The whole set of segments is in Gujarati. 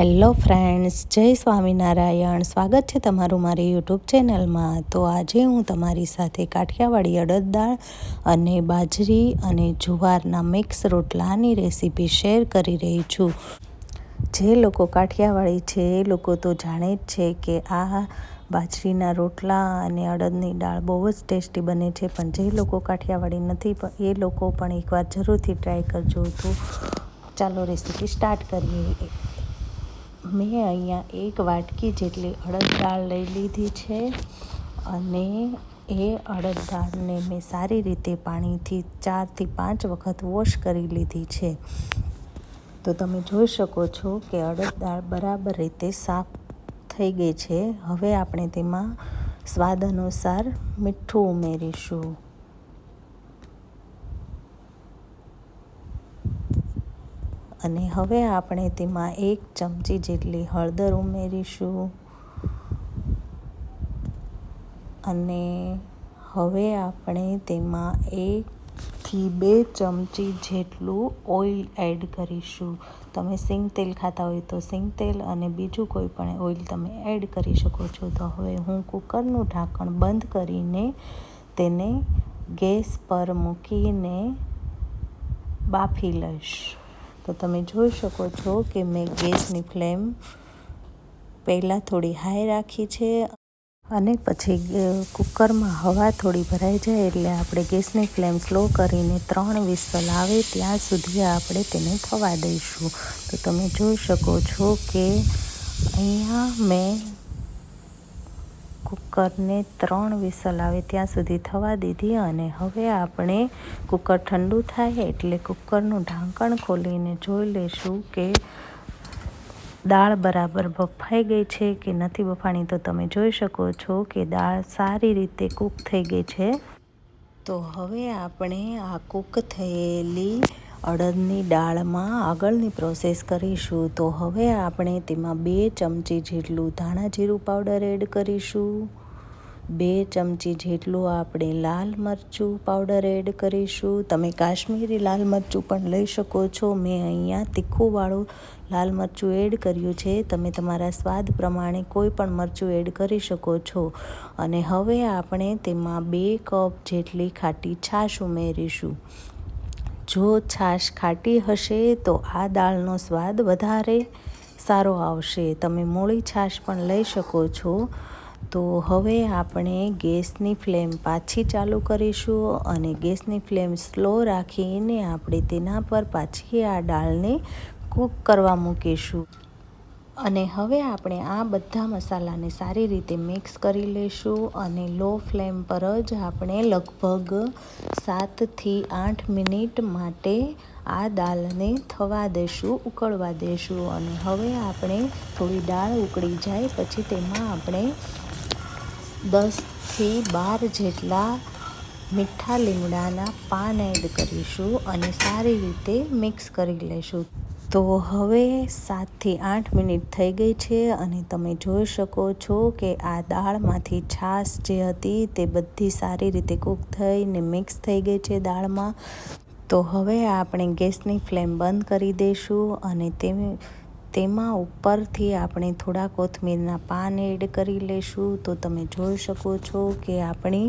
હેલો ફ્રેન્ડ્સ, જય સ્વામિનારાયણ. સ્વાગત છે તમારું મારી યુટ્યુબ ચેનલમાં. તો આજે હું તમારી સાથે કાઠિયાવાડી અડદ દાળ અને બાજરી અને જુવારના મિક્સ રોટલાની રેસીપી શેર કરી રહી છું. જે લોકો કાઠિયાવાડી છે એ લોકો તો જાણે જ છે કે આ બાજરીના રોટલા અને અડદની દાળ બહુ જ ટેસ્ટી બને છે. પણ જે લોકો કાઠિયાવાડી નથી એ લોકો પણ એકવાર જરૂરથી ટ્રાય કરજો. તો ચાલો રેસીપી સ્ટાર્ટ કરીએ. મેં અહીંયા 1 વાટકી જેટલી અડદ દાળ લઈ લીધી છે અને એ અડદ દાળને મેં સારી રીતે પાણીથી 4 થી 5 વખત વોશ કરી લીધી છે. તો તમે જોઈ શકો છો કે અડદ દાળ બરાબર રીતે સાફ થઈ ગઈ છે. હવે આપણે તેમાં સ્વાદ અનુસાર મીઠું ઉમેરીશું અને હવે આપણે તેમાં 1 ચમચી જેટલી હળદર ઉમેરીશું અને હવે આપણે તેમાં 1 થી 2 ચમચી જેટલું ઓઇલ એડ કરીશું. તમે સિંગ તેલ ખાતા હોય તો સિંગ તેલ અને બીજું કોઈ પણ ઓઇલ તમે એડ કરી શકો છો. તો હવે હું કુકરનું ઢાંકણ બંધ કરીને તેને ગેસ પર મૂકીને બાફી લઈશ. તો તમે જોઈ શકો છો કે મેં ગેસની ફ્લેમ પહેલાં થોડી હાઈ રાખી છે અને પછી કુકરમાં હવા થોડી ભરાઈ જાય એટલે આપણે ગેસની ફ્લેમ સ્લો કરીને 3 વિસલ આવે ત્યાં સુધી આપણે તેને થવા દઈશું. તો તમે જોઈ શકો છો કે અહીંયા મેં કુકરને 3 વિસલ આવે ત્યાં સુધી થવા દીધી અને હવે આપણે કુકર ઠંડુ થાય એટલે કુકરનું ઢાંકણ ખોલીને જોઈ લઈશું કે દાળ બરાબર બફાઈ ગઈ છે કે નથી બફાણી. તો તમે જોઈ શકો છો કે દાળ સારી રીતે કૂક થઈ ગઈ છે. તો હવે આપણે આ કૂક થયેલી અડદની દાળમાં આગળની પ્રોસેસ કરીશું. તો હવે આપણે તેમાં 2 ચમચી જેટલું ધાણા જીરું પાવડર એડ કરીશું. 2 ચમચી જેટલું આપણે લાલ મરચું પાવડર એડ કરીશું. તમે કાશ્મીરી લાલ મરચું પણ લઈ શકો છો. મેં અહીંયા તીખુંવાળું લાલ મરચું એડ કર્યું છે. તમે તમારા સ્વાદ પ્રમાણે કોઈ પણ મરચું એડ કરી શકો છો. અને હવે આપણે તેમાં 2 કપ જેટલી ખાટી છાશ ઉમેરીશું. જો છાશ ખાટી હશે તો આ દાળનો સ્વાદ વધારે સારો આવશે. તમે મોળી છાશ પણ લઈ શકો છો. તો હવે આપણે ગેસની ફ્લેમ પાછી ચાલુ કરીશું અને ગેસની ફ્લેમ સ્લો રાખીને આપણે તેના પર પાછી આ દાળને કૂક કરવા મૂકીશું. અને હવે આપણે આ બધા મસાલાને સારી રીતે મિક્સ કરી લઈશું અને લો ફ્લેમ પર જ આપણે લગભગ 7 થી 8 મિનિટ માટે આ દાળને થવા દઈશું, ઉકળવા દઈશું. અને હવે આપણે થોડી દાળ ઉકળી જાય પછી તેમાં આપણે 10 થી 12 જેટલા મીઠા લીમડાના પાન એડ કરીશું અને સારી રીતે મિક્સ કરી લઈશું. તો હવે 7 થી 8 મિનિટ થઈ ગઈ છે અને તમે જોઈ શકો છો કે આ દાળમાંથી છાશ જે હતી તે બધી સારી રીતે કૂક થઈને મિક્સ થઈ ગઈ છે દાળમાં. તો હવે આપણે ગેસની ફ્લેમ બંધ કરી દઈશું અને તેમાં ઉપરથી આપણે થોડા કોથમીરના પાન એડ કરી લઈશું. તો તમે જોઈ શકો છો કે આપણી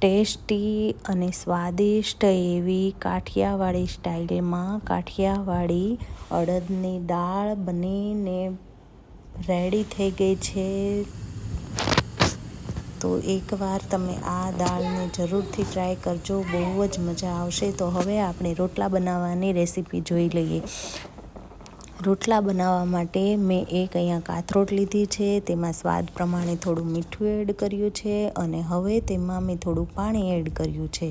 ટેસ્ટી અને સ્વાદિષ્ટ એવી કાઠિયાવાડી સ્ટાઇલમાં કાઠિયાવાડી અડદની દાળ બનીને રેડી થઈ ગઈ છે. તો એકવાર તમે આ દાળને જરૂરથી ટ્રાય કરજો, બહુ જ મજા આવશે. તો હવે આપણે રોટલા બનાવવાની રેસીપી જોઈ લઈએ. રોટલા બનાવવા માટે મેં અહીંયા કાથરોટ લીધી છે. તેમાં સ્વાદ પ્રમાણે થોડું મીઠું એડ કર્યું છે અને હવે તેમાં મેં થોડું પાણી એડ કર્યું છે.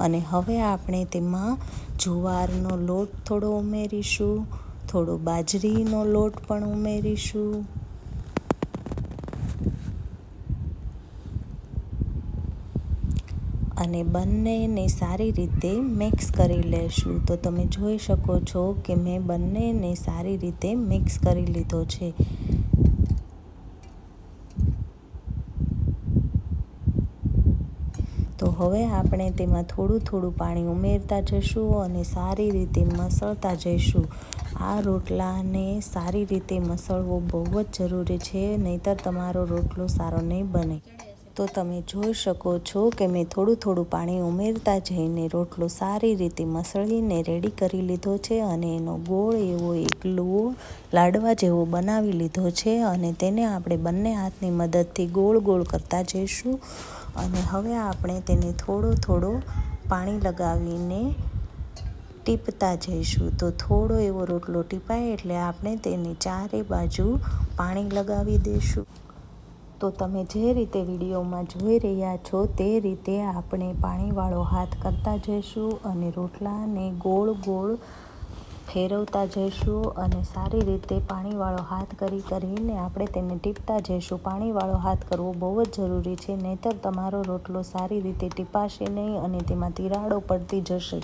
અને હવે આપણે તેમાં જુવારનો લોટ થોડો ઉમેરીશું, થોડો બાજરીનો લોટ પણ ઉમેરીશું અને બંનેને સારી રીતે મિક્સ કરી લેશું. તો તમે જોઈ શકો છો કે મેં બંનેને સારી રીતે મિક્સ કરી લીધો છે. તો હવે આપણે તેમાં થોડું થોડું પાણી ઉમેરતા જઈશું અને સારી રીતે મસળતા જઈશું. આ રોટલાને સારી રીતે મસળવો બહુ જ જરૂરી છે, નહીંતર તમારો રોટલો સારો નહીં બને. તો તમે જોઈ શકો છો કે મેં થોડું પાણી ઉમેરતા જઈને રોટલો સારી રીતે મસળીને રેડી કરી લીધો છે અને એનો ગોળ એવો એક લાડવા જેવો બનાવી લીધો છે અને તેને આપણે બંને હાથની મદદથી ગોળ કરતા જઈશું. અને હવે આપણે તેને થોડો પાણી લગાવીને ટીપતા જઈશું. તો થોડો એવો રોટલો ટીપાય એટલે આપણે તેની ચારે બાજુ પાણી લગાવી દઈશું. તો તમે જે રીતે વિડીયોમાં જોઈ રહ્યા છો તે રીતે આપણે પાણીવાળો હાથ કરતા જઈશું અને રોટલાને ગોળ ફેરવતા જઈશું અને સારી રીતે પાણીવાળો હાથ કરીને આપણે તેને ટીપતા જઈશું. પાણીવાળો હાથ કરવો બહુ જ જરૂરી છે, નહીંતર તમારો રોટલો સારી રીતે ટીપાશે નહીં અને તેમાં તિરાડો પડતી જશે.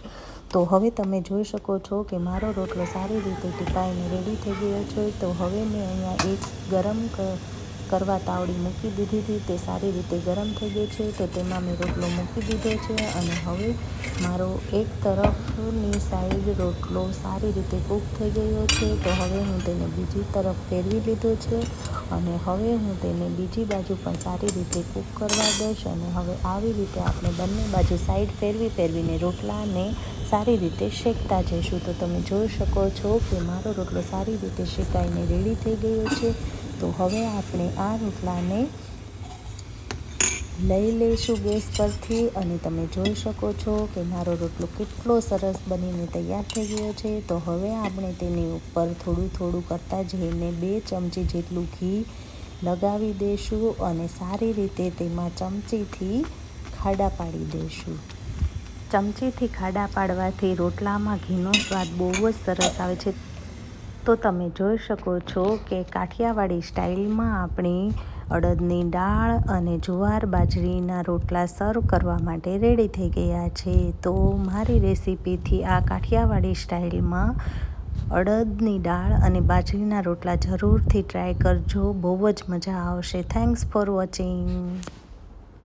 તો હવે તમે જોઈ શકો છો કે મારો રોટલો સારી રીતે ટીપાઈને રેડી થઈ ગયો છે. તો હવે મેં અહીંયા એક ગરમ કરવા તાવડી મૂકી દીધી હતી, તે સારી રીતે ગરમ થઈ ગઈ છે. તો તેમાં મેં રોટલો મૂકી દીધો છે અને હવે મારો એક તરફની સાઈડ રોટલો સારી રીતે કૂક થઈ ગયો છે. તો હવે હું તેને બીજી તરફ ફેરવી લીધો છે અને હવે હું તેને બીજી બાજુ પણ સારી રીતે કૂક કરવા દઈશ. અને હવે આવી રીતે આપણે બંને બાજુ સાઈડ ફેરવીને રોટલાને સારી રીતે શેકતા જઈશું. તો તમે જોઈ શકો છો કે મારો રોટલો સારી રીતે શેકાઈને રેડી થઈ ગયો છે. તો હવે આપણે આ રોટલાને લઈ લઈશું ગેસ પરથી અને તમે જોઈ શકો છો કે મારો રોટલો કેટલો સરસ બનીને તૈયાર થઈ ગયો છે. તો હવે આપણે તેની ઉપર થોડું કરતા જઈને 2 ચમચી જેટલું ઘી લગાવી દઈશું અને સારી રીતે તેમાં ચમચીથી ખાડા પાડી દઈશું. ચમચીથી ખાડા પાડવાથી રોટલામાં ઘીનો સ્વાદ બહુ જ સરસ આવે છે. તો તમે જોઈ શકો છો કે કાઠિયાવાડી સ્ટાઇલમાં આપણી અડદની દાળ અને જુવાર બાજરીના રોટલા સર્વ કરવા માટે રેડી થઈ ગયા છે. તો મારી રેસીપીથી આ કાઠિયાવાડી સ્ટાઇલમાં અડદની દાળ અને બાજરીના રોટલા જરૂરથી ટ્રાય કરજો, બહુ જ મજા આવશે. Thanks for watching.